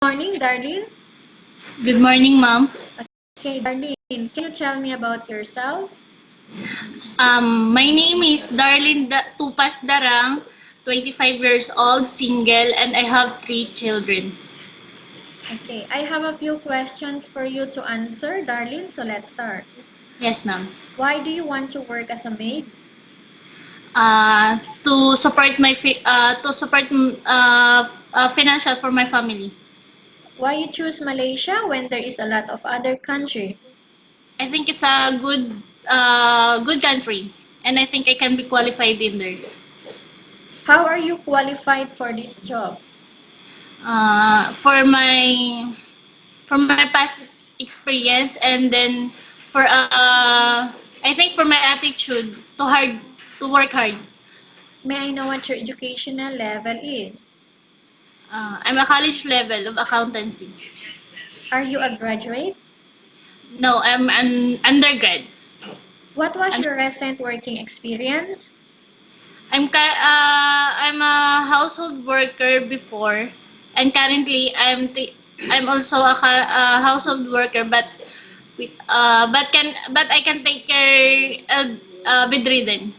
Morning, Darlyn. Good morning, ma'am. Okay, Darlyn, can you tell me about yourself? My name is Darlyn Tupas Darang, 25 years old, single, and I have 3 children. Okay, I have a few questions for you to answer, Darlyn, so let's start. Yes, ma'am. Why do you want to work as a maid? To support financial for my family. Why you choose Malaysia when there is a lot of other country? I think it's a good country, and I think I can be qualified in there. How are you qualified for this job? Uh, for my for my past experience, and then for I think for my attitude to work hard. May I know what your educational level is? I'm a college level of accountancy. Are you a graduate? No, I'm an undergrad. What was And your recent working experience? I'm a household worker before, and currently I'm also a household worker, but I can take care bedridden.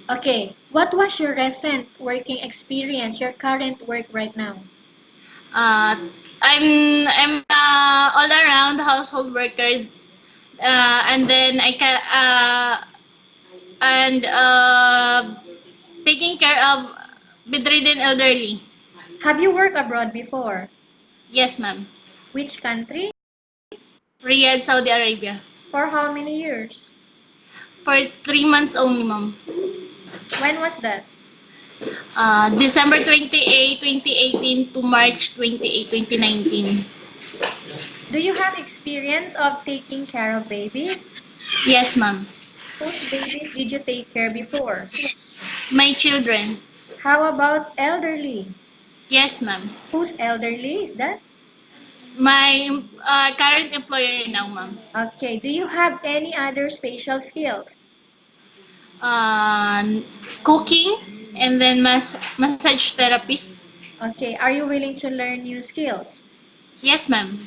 Okay, what was your recent working experience, your current work right now? Uh, I'm all around household worker, and then I can and taking care of bedridden elderly. Have you worked abroad before? Yes, ma'am. Which country? Riyadh, Saudi Arabia. For how many years? For 3 months only, ma'am. When was that? December 28, 2018 to March 28, 2019. Do you have experience of taking care of babies? Yes, ma'am. Whose babies did you take care before? My children. How about elderly? Yes, ma'am. Whose elderly is that? My current employer now, ma'am. Okay, do you have any other special skills? uh, Cooking, and then massage therapist. Okay, are you willing to learn new skills? Yes, ma'am.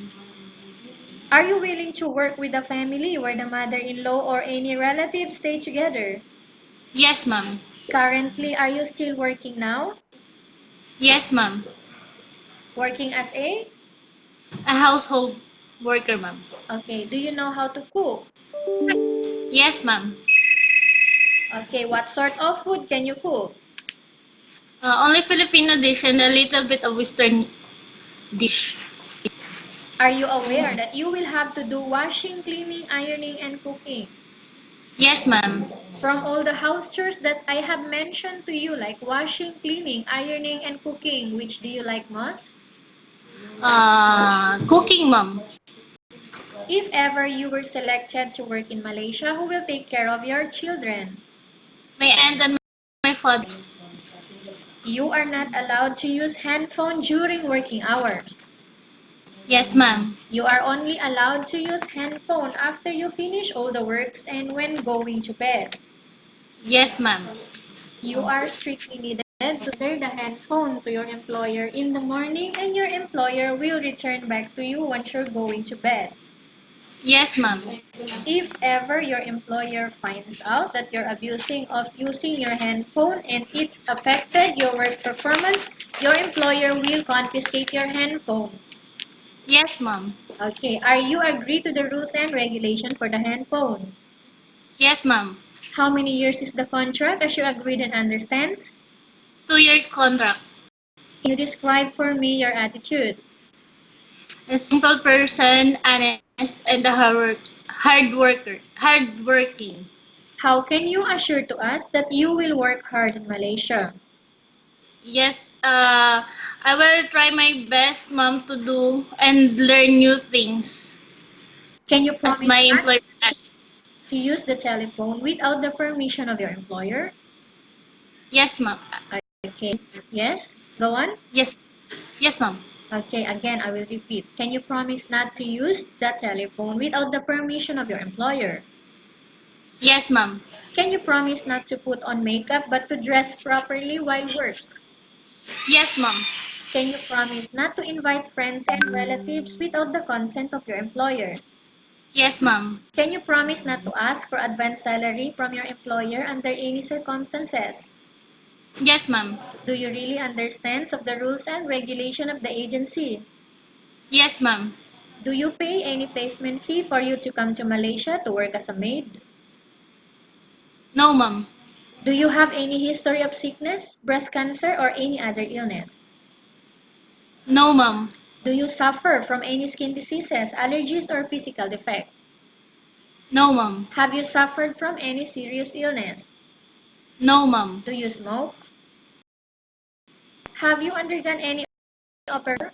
Are you willing to work with a family where the mother-in-law or any relative stay together? Yes, ma'am. Currently, are you still working now? Yes, ma'am. Working as a? A household worker, ma'am. Okay, do you know how to cook? Yes, ma'am. Okay, what sort of food can you cook? Only Filipino dish and a little bit of Western dish. Are you aware that you will have to do washing, cleaning, ironing, and cooking? Yes, ma'am. From all the house chores that I have mentioned to you, like washing, cleaning, ironing, and cooking, which do you like most? Cooking, ma'am. If ever you were selected to work in Malaysia, who will take care of your children? My aunt and my father. You are not allowed to use handphone during working hours. Yes, ma'am. You are only allowed to use handphone after you finish all the works and when going to bed. Yes, ma'am. You are strictly needed to share the handphone to your employer in the morning and your employer will return back to you once you're going to bed. Yes, ma'am. If ever your employer finds out that you're abusing of using your handphone and it's affected your work performance, your employer will confiscate your handphone. Yes, ma'am. Okay, are you agree to the rules and regulation for the handphone? Yes, ma'am. How many years is the contract as you agreed and understands? 2 year contract. Can you describe for me your attitude? A simple person, honest, and a hard working. How can you assure to us that you will work hard in Malaysia? Yes, I will try my best, ma'am, to do and learn new things Can you as promise my not employer asks. to use the telephone without the permission of your employer? Yes, ma'am. Okay, yes, go on. Yes, yes, ma'am. Okay, again, I will repeat. Can you promise not to use the telephone without the permission of your employer? Yes, ma'am. Can you promise not to put on makeup but to dress properly while work? Yes, ma'am. Can you promise not to invite friends and relatives without the consent of your employer? Yes, ma'am. Can you promise not to ask for advance salary from your employer under any circumstances? Yes, ma'am. Do you really understand of the rules and regulation of the agency? Yes, ma'am. Do you pay any placement fee for you to come to Malaysia to work as a maid? No, ma'am. Do you have any history of sickness, breast cancer, or any other illness? No, ma'am. Do you suffer from any skin diseases, allergies, or physical defect? No, ma'am. Have you suffered from any serious illness? No, ma'am. Do you smoke? Have you undergone any operation?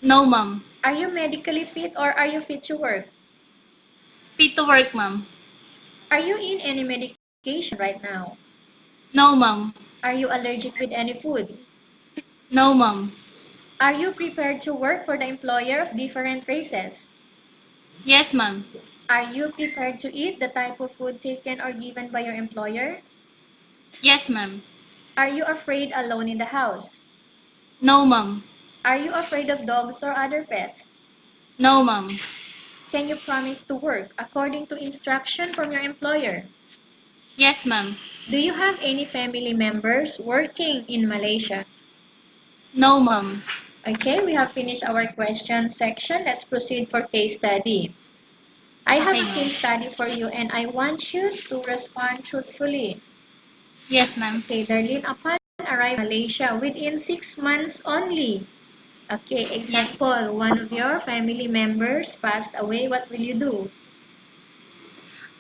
No, ma'am. Are you medically fit or are you fit to work? Fit to work, ma'am. Are you in any medication right now? No, ma'am. Are you allergic with any food? No, ma'am. Are you prepared to work for the employer of different races? Yes, ma'am. Are you prepared to eat the type of food taken or given by your employer? Yes, ma'am. Are you afraid alone in the house? No, ma'am. Are you afraid of dogs or other pets? No, ma'am. Can you promise to work according to instruction from your employer? Yes, ma'am. Do you have any family members working in Malaysia? No, ma'am. Okay, we have finished our question section. Let's proceed for case study. I have Okay, a ma'am. case study for you and I want you to respond truthfully. Yes, ma'am. Okay, Darlene, upon arriving in Malaysia within 6 months only. Okay, Yes. example, one of your family members passed away. What will you do?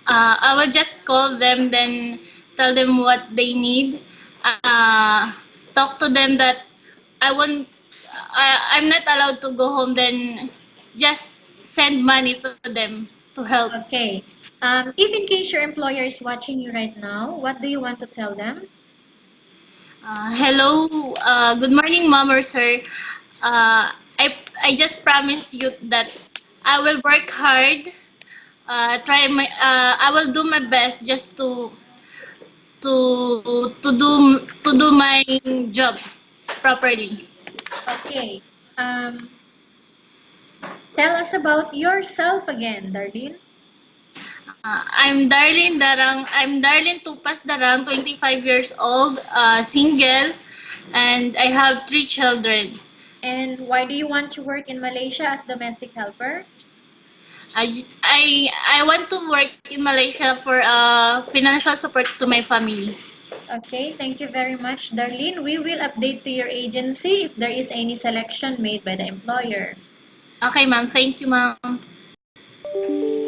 I will just call them, then tell them what they need. Uh, Talk to them that I won't. I'm not allowed to go home. Then just send money to them to help. Okay. If in case your employer is watching you right now, what do you want to tell them? Hello. Good morning, mom or sir. I just promise you that I will work hard. I will do my best just to do my job properly. Okay. Um, Tell us about yourself again, Darlene. I'm Darlyn Darang. I'm Darlyn Tupas Darang, 25 years old, single, and I have three children. And why do you want to work in Malaysia as domestic helper? I want to work in Malaysia for financial support to my family. Okay, thank you very much, Darlene. We will update to your agency if there is any selection made by the employer. Okay, ma'am. Thank you, ma'am.